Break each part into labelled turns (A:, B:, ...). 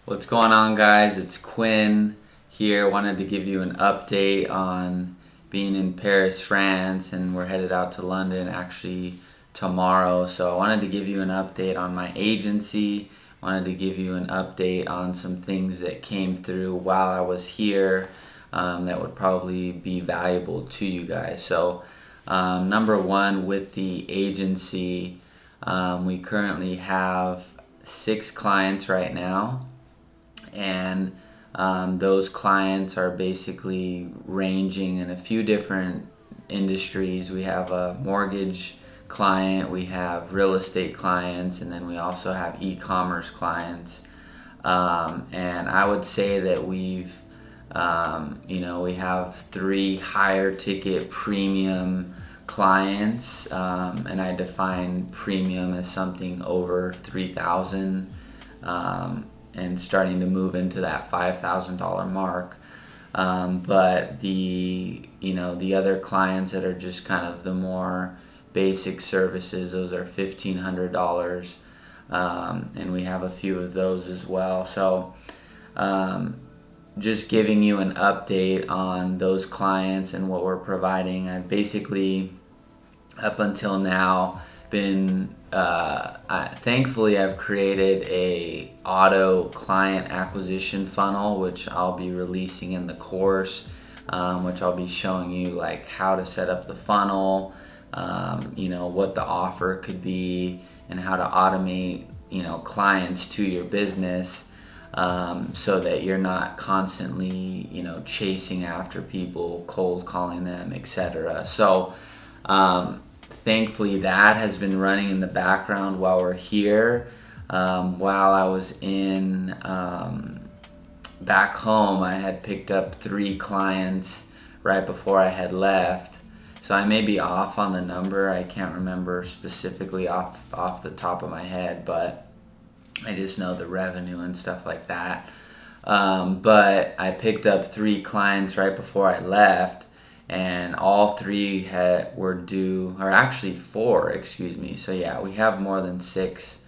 A: What's going on, guys? It's Quinn here. Wanted to give you an update on being in Paris, France, and we're headed out to London actually tomorrow. So I wanted to give you an update on my agency. Wanted to give you an update on some things that came through while I was here that would probably be valuable to you guys. So number one, with the agency, we currently have 6 clients right now. And those clients are basically ranging in a few different industries. We have a mortgage client, we have real estate clients, and then we also have e-commerce clients. And I would say that we have 3 higher ticket premium clients, and I define premium as something over $3,000. And starting to move into that $5,000 mark. But the other clients that are just kind of the more basic services, those are $1,500, and we have a few of those as well. So just giving you an update on those clients and what we're providing. I've basically, up until now, been thankfully I've created a auto client acquisition funnel, which I'll be releasing in the course, which I'll be showing you like how to set up the funnel, what the offer could be, and how to automate clients to your business, so that you're not constantly chasing after people, cold calling them, etc. So thankfully that has been running in the background while we're here. While I was in back home, I had picked up 3 clients right before I had left. So I may be off on the number. I can't remember specifically off the top of my head, but I just know the revenue and stuff like that. But I picked up 3 clients right before I left. And all 3 were due, or actually 4, excuse me. So yeah, we have more than 6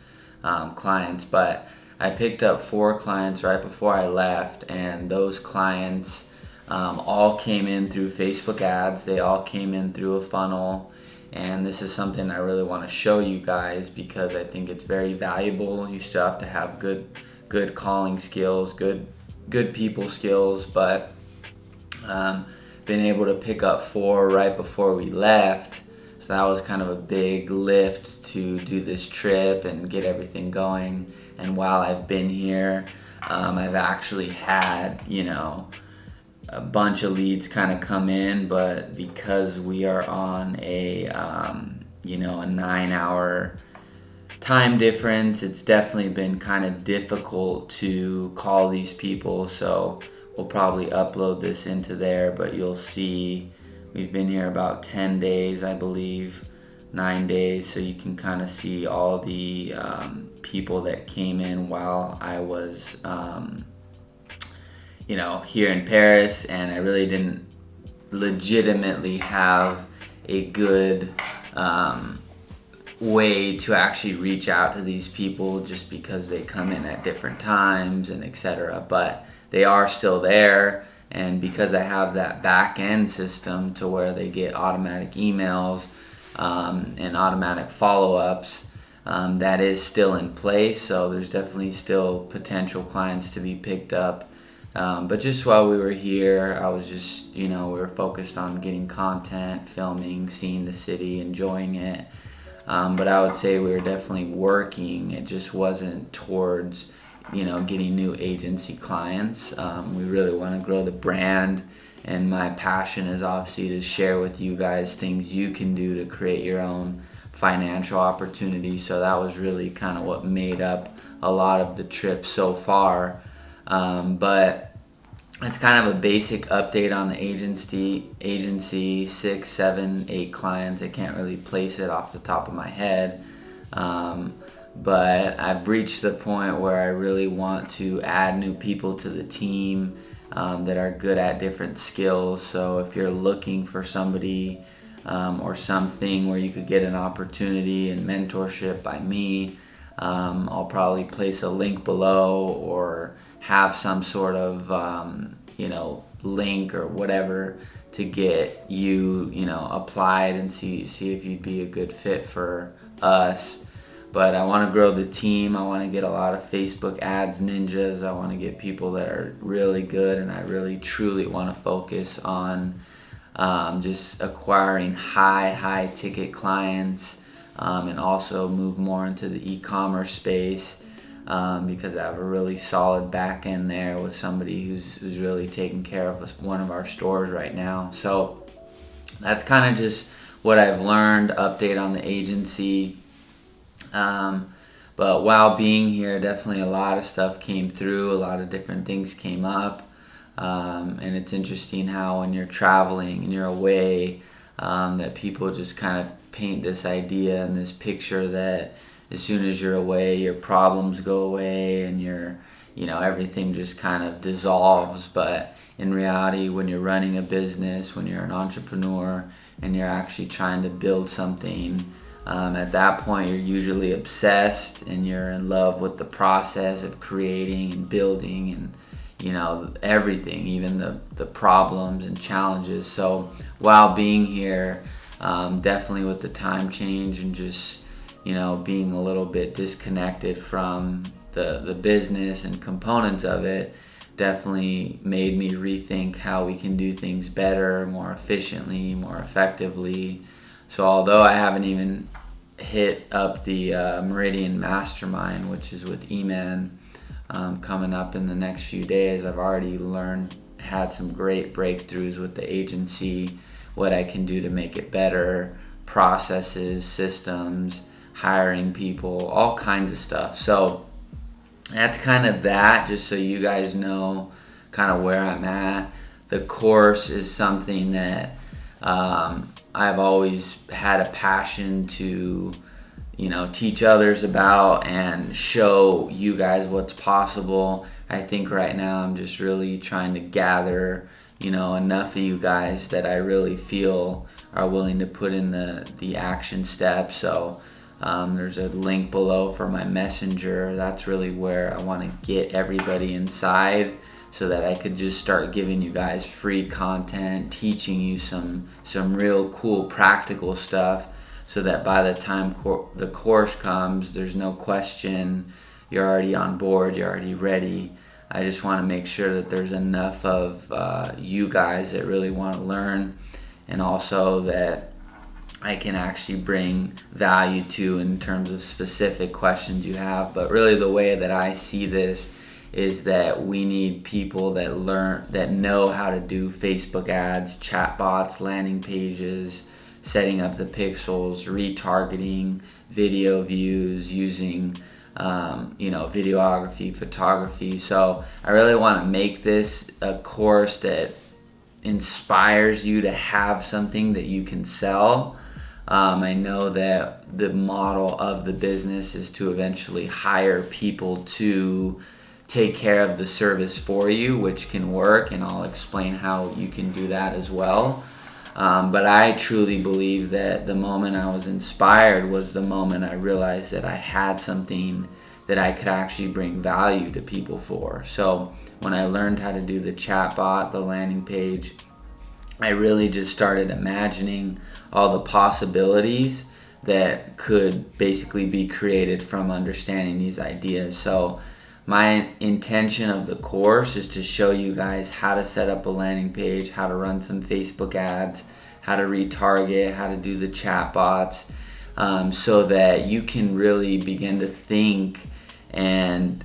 A: clients, but I picked up 4 clients right before I left, and those clients all came in through Facebook ads. They all came in through a funnel, and this is something I really want to show you guys because I think it's very valuable. You still have to have good calling skills, good people skills, but been able to pick up 4 right before we left. So that was kind of a big lift to do this trip and get everything going. And while I've been here, I've actually had, a bunch of leads kind of come in, but because we are on a 9-hour time difference, it's definitely been kind of difficult to call these people. So we'll probably upload this into there, but you'll see we've been here about 10 days, I believe, 9 days, so you can kind of see all the people that came in while I was here in Paris, and I really didn't legitimately have a good way to actually reach out to these people just because they come in at different times and etc. But they are still there, and because I have that back end system to where they get automatic emails and automatic follow-ups, that is still in place. So there's definitely still potential clients to be picked up. But just while we were here, I was just, we were focused on getting content, filming, seeing the city, enjoying it. But I would say we were definitely working. It just wasn't towards getting new agency clients. We really want to grow the brand, and my passion is obviously to share with you guys things you can do to create your own financial opportunities. So that was really kind of what made up a lot of the trip so far. But it's kind of a basic update on the agency 6, 7, 8 clients. I can't really place it off the top of my head. But I've reached the point where I really want to add new people to the team that are good at different skills. So if you're looking for somebody or something where you could get an opportunity and mentorship by me, I'll probably place a link below, or have some sort of link or whatever to get you applied and see if you'd be a good fit for us. But I want to grow the team. I want to get a lot of Facebook ads ninjas. I want to get people that are really good, and I really truly want to focus on just acquiring high ticket clients, and also move more into the e-commerce space, because I have a really solid back end there with somebody who's really taking care of one of our stores right now. So that's kind of just what I've learned, update on the agency. But while being here, definitely a lot of stuff came through, a lot of different things came up. And it's interesting how when you're traveling and you're away, that people just kind of paint this idea and this picture that as soon as you're away, your problems go away and everything just kind of dissolves. But in reality, when you're running a business, when you're an entrepreneur and you're actually trying to build something, at that point you're usually obsessed and you're in love with the process of creating and building and everything, even the problems and challenges. So while being here, definitely with the time change and just being a little bit disconnected from the business and components of it, definitely made me rethink how we can do things better, more efficiently, more effectively. So although I haven't even hit up the Meridian Mastermind, which is with E-Man, coming up in the next few days, I've already had some great breakthroughs with the agency, what I can do to make it better, processes, systems, hiring people, all kinds of stuff. So that's kind of that, just so you guys know kind of where I'm at. The course is something that I've always had a passion to teach others about and show you guys what's possible. I think right now I'm just really trying to gather enough of you guys that I really feel are willing to put in the action steps. So there's a link below for my messenger. That's really where I want to get everybody inside, so that I could just start giving you guys free content, teaching you some real cool practical stuff, so that by the time the course comes, there's no question, you're already on board, you're already ready. I just want to make sure that there's enough of you guys that really want to learn, and also that I can actually bring value to in terms of specific questions you have. But really the way that I see this is that we need people that know how to do Facebook ads, chatbots, landing pages, setting up the pixels, retargeting, video views, using videography, photography. So I really want to make this a course that inspires you to have something that you can sell. I know that the model of the business is to eventually hire people to take care of the service for you, which can work, and I'll explain how you can do that as well. But I truly believe that the moment I was inspired was the moment I realized that I had something that I could actually bring value to people for. So when I learned how to do the chatbot, the landing page, I really just started imagining all the possibilities that could basically be created from understanding these ideas. So my intention of the course is to show you guys how to set up a landing page, how to run some Facebook ads, how to retarget, how to do the chatbots, so that you can really begin to think and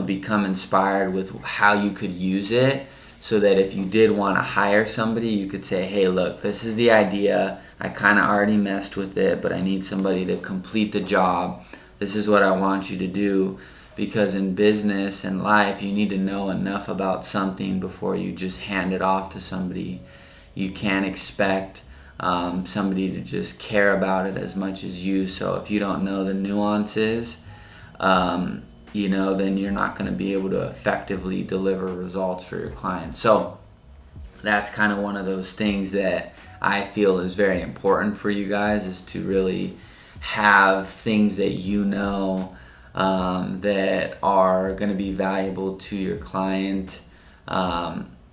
A: become inspired with how you could use it, so that if you did want to hire somebody, you could say, hey, look, this is the idea. I kind of already messed with it, but I need somebody to complete the job. This is what I want you to do. Because in business and life, you need to know enough about something before you just hand it off to somebody. You can't expect somebody to just care about it as much as you. So if you don't know the nuances, then you're not going to be able to effectively deliver results for your clients. So that's kind of one of those things that I feel is very important for you guys, is to really have things that that are going to be valuable to your client,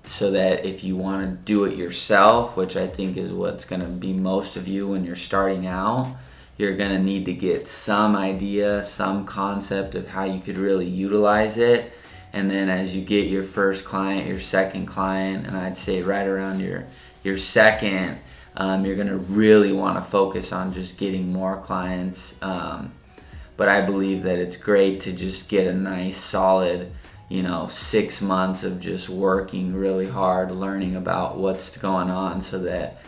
A: so that if you want to do it yourself, which I think is what's going to be most of you when you're starting out, you're going to need to get some idea, some concept of how you could really utilize it. And then as you get your first client, your second client, and I'd say right around your second, you're going to really want to focus on just getting more clients. But I believe that it's great to just get a nice solid 6 months of just working really hard, learning about what's going on, so that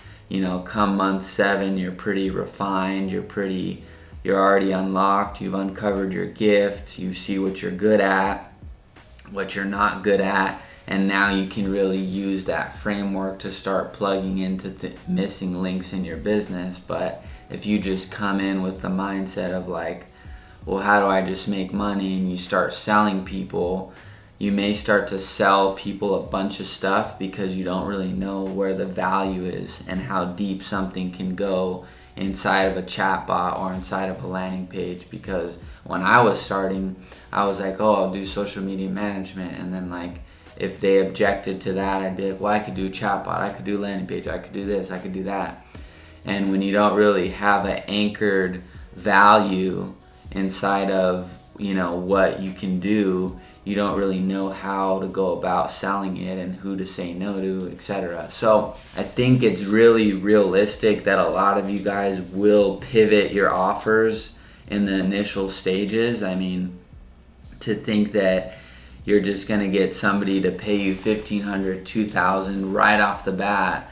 A: come month 7 you're pretty refined, you're already unlocked, you've uncovered your gift, you see what you're good at, what you're not good at, and now you can really use that framework to start plugging into missing links in your business. But if you just come in with the mindset of like, well, how do I just make money, and you start selling people, you may start to sell people a bunch of stuff because you don't really know where the value is and how deep something can go inside of a chatbot or inside of a landing page. Because when I was starting, I was like, oh, I'll do social media management, and then like if they objected to that, I'd be like, well, I could do chatbot, I could do landing page, I could do this, I could do that. And when you don't really have an anchored value inside of what you can do, you don't really know how to go about selling it and who to say no to, etc. So I think it's really realistic that a lot of you guys will pivot your offers in the initial stages. I mean, to think that you're just going to get somebody to pay you $1,500, $2,000 right off the bat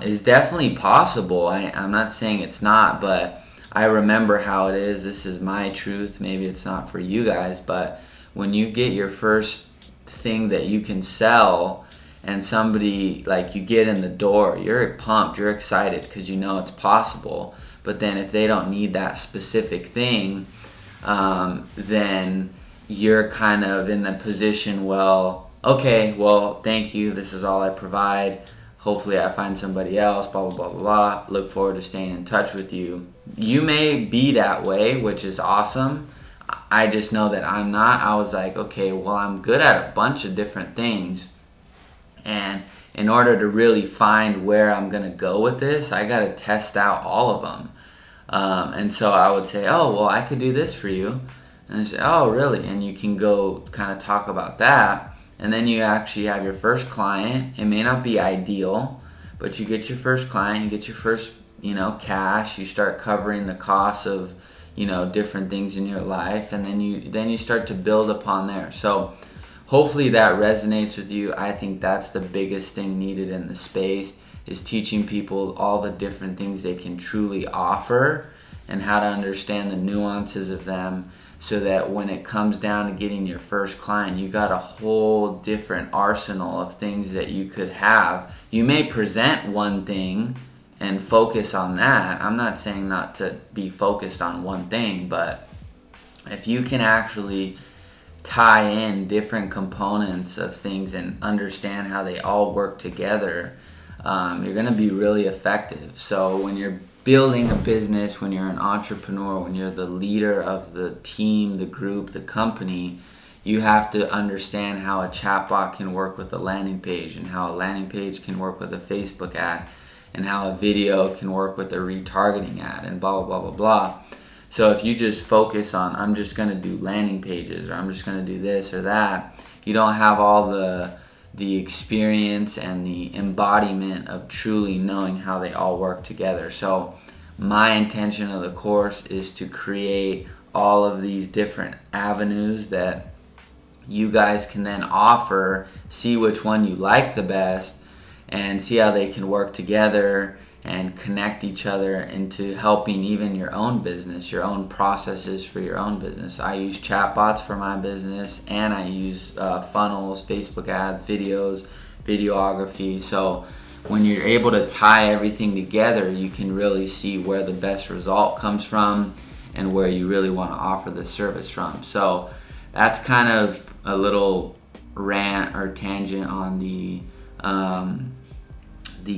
A: is definitely possible. I'm not saying it's not, but I remember how it is. This is my truth. Maybe it's not for you guys, but when you get your first thing that you can sell and somebody, like, you get in the door, you're pumped, you're excited because you know it's possible. But then if they don't need that specific thing, then you're kind of in the position, well, okay, well, thank you, this is all I provide. Hopefully I find somebody else, blah, blah, blah, blah, blah. Look forward to staying in touch with you. You may be that way, which is awesome. I just know that I'm not. I was like, okay, well, I'm good at a bunch of different things. And in order to really find where I'm going to go with this, I got to test out all of them. And so I would say, oh, well, I could do this for you. And they say, oh, really? And you can go kind of talk about that. And then you actually have your first client. It may not be ideal, but you get your first client, you get your first, cash, you start covering the costs of, different things in your life, and then you start to build upon there. So hopefully that resonates with you. I think that's the biggest thing needed in the space, is teaching people all the different things they can truly offer and how to understand the nuances of them, so that when it comes down to getting your first client, you got a whole different arsenal of things that you could have. You may present one thing and focus on that. I'm not saying not to be focused on one thing, but if you can actually tie in different components of things and understand how they all work together, you're going to be really effective. So when you're building a business, when you're an entrepreneur, when you're the leader of the team, the group, the company, you have to understand how a chatbot can work with a landing page, and how a landing page can work with a Facebook ad, and how a video can work with a retargeting ad, and blah, blah, blah, blah, blah. So if you just focus on, I'm just going to do landing pages, or I'm just going to do this or that, you don't have all the experience and the embodiment of truly knowing how they all work together. So my intention of the course is to create all of these different avenues that you guys can then offer, see which one you like the best, and see how they can work together and connect each other into helping even your own business, your own processes for your own business. I use chatbots for my business, and I use funnels, Facebook ads, videos, videography. So when you're able to tie everything together, you can really see where the best result comes from and where you really want to offer the service from. So that's kind of a little rant or tangent on the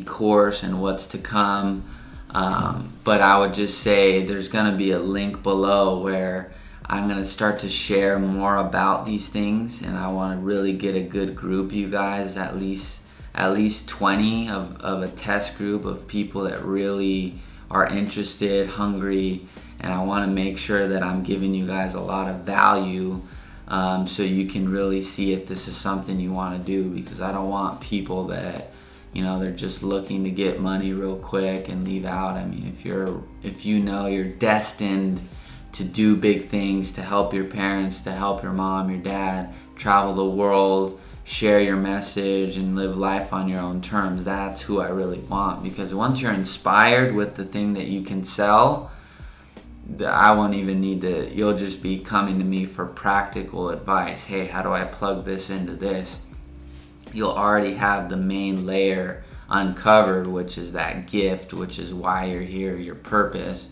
A: course and what's to come, but I would just say there's going to be a link below where I'm going to start to share more about these things, and I want to really get a good group, you guys, at least 20 of a test group of people that really are interested, hungry, and I want to make sure that I'm giving you guys a lot of value, so you can really see if this is something you want to do, because I don't want people that, you know, they're just looking to get money real quick and leave out. I mean, if you know you're destined to do big things, to help your parents, to help your mom, your dad, travel the world, share your message, and live life on your own terms, that's who I really want. Because once you're inspired with the thing that you can sell, I won't even need to, you'll just be coming to me for practical advice. Hey, how do I plug this into this? You'll already have the main layer uncovered, which is that gift, which is why you're here, your purpose.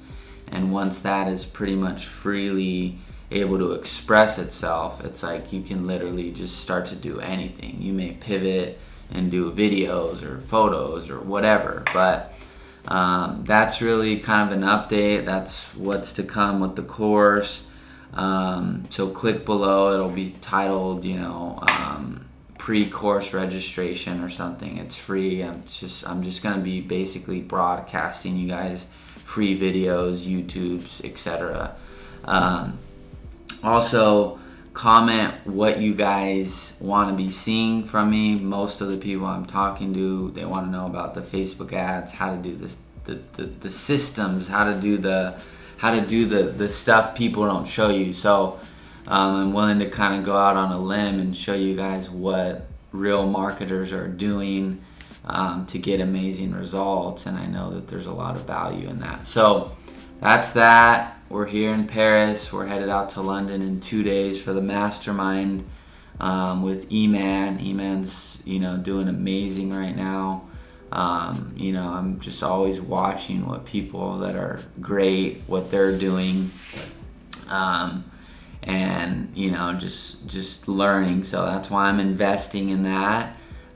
A: And once that is pretty much freely able to express itself, it's like you can literally just start to do anything. You may pivot and do videos or photos or whatever, but that's really kind of an update. That's what's to come with the course. So click below, it'll be titled, pre-course registration or something. It's free. I'm just gonna be basically broadcasting you guys free videos, YouTubes, etc. Also, comment what you guys want to be seeing from me. Most of the people I'm talking to, they want to know about the Facebook ads, how to do this, the systems, how to do the stuff people don't show you. So I'm willing to kind of go out on a limb and show you guys what real marketers are doing to get amazing results, and I know that there's a lot of value in that. So that's that. We're here in Paris. We're headed out to London in 2 days for the mastermind with Eman. Eman's doing amazing right now. I'm just always watching what people that are great, what they're doing, and just learning. So that's why I'm investing in that.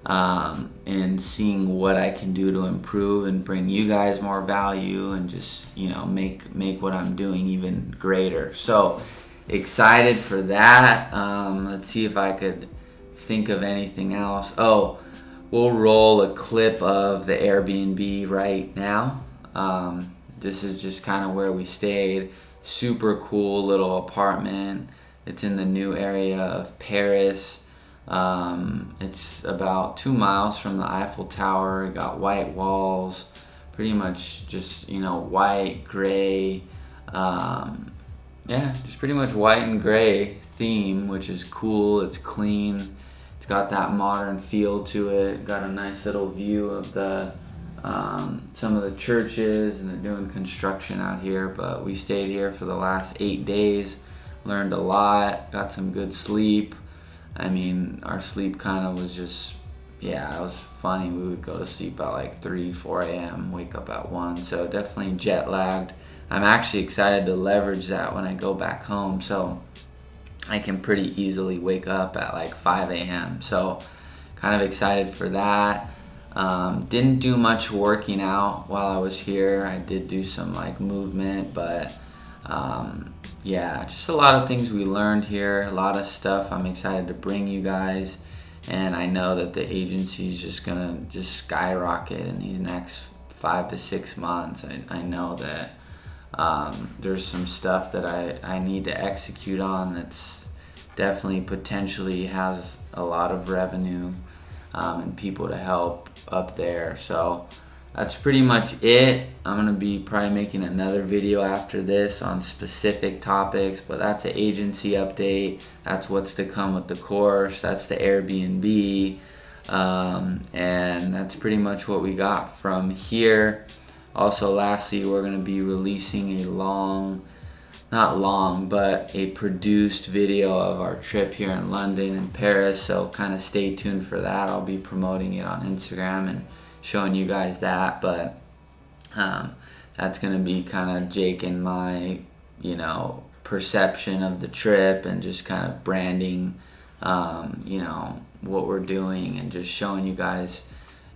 A: And seeing what I can do to improve and bring you guys more value, and just make what I'm doing even greater. So excited for that. Let's see if I could think of anything else. We'll roll a clip of the Airbnb right now. This is just kind of where we stayed. Super cool little apartment. It's in the new area of Paris. It's about 2 miles from the Eiffel Tower. It got white walls, pretty much just white, gray, just pretty much white and gray theme, which is cool. It's clean. It's got that modern feel to it. Got a nice little view of the some of the churches, and they're doing construction out here. But we stayed here for the last 8 days, learned a lot, got some good sleep. I mean, our sleep kind of was just, it was funny. We would go to sleep at like 3, 4 a.m., wake up at 1. So definitely jet lagged. I'm actually excited to leverage that when I go back home. So I can pretty easily wake up at like 5 a.m. So kind of excited for that. Didn't do much working out while I was here. I did do some like movement, but just a lot of things we learned here, a lot of stuff I'm excited to bring you guys, and I know that the agency is just gonna skyrocket in these next 5 to 6 months. I know that there's some stuff that I need to execute on that's definitely potentially has a lot of revenue and people to help up there. So that's pretty much it. I'm gonna be probably making another video after this on specific topics, but that's an agency update. That's what's to come with the course. That's the Airbnb, and that's pretty much what we got from here. Also, lastly, we're gonna be releasing a produced video of our trip here in London and Paris. So kind of stay tuned for that. I'll be promoting it on Instagram and showing you guys that, but that's gonna be kind of Jake and my perception of the trip, and just kind of branding what we're doing, and just showing you guys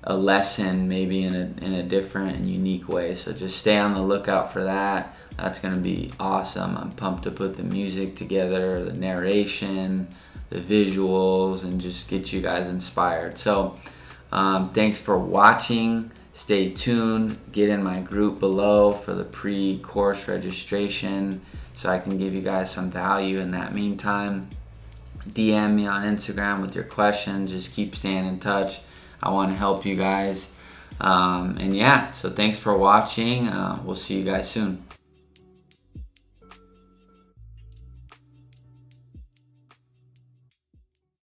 A: a lesson maybe in a different and unique way. So just stay on the lookout for that. That's going to be awesome. I'm pumped to put the music together, the narration, the visuals, and just get you guys inspired. So thanks for watching. Stay tuned. Get in my group below for the pre-course registration so I can give you guys some value in that meantime. DM me on Instagram with your questions. Just keep staying in touch. I want to help you guys. And yeah, so thanks for watching. We'll see you guys soon.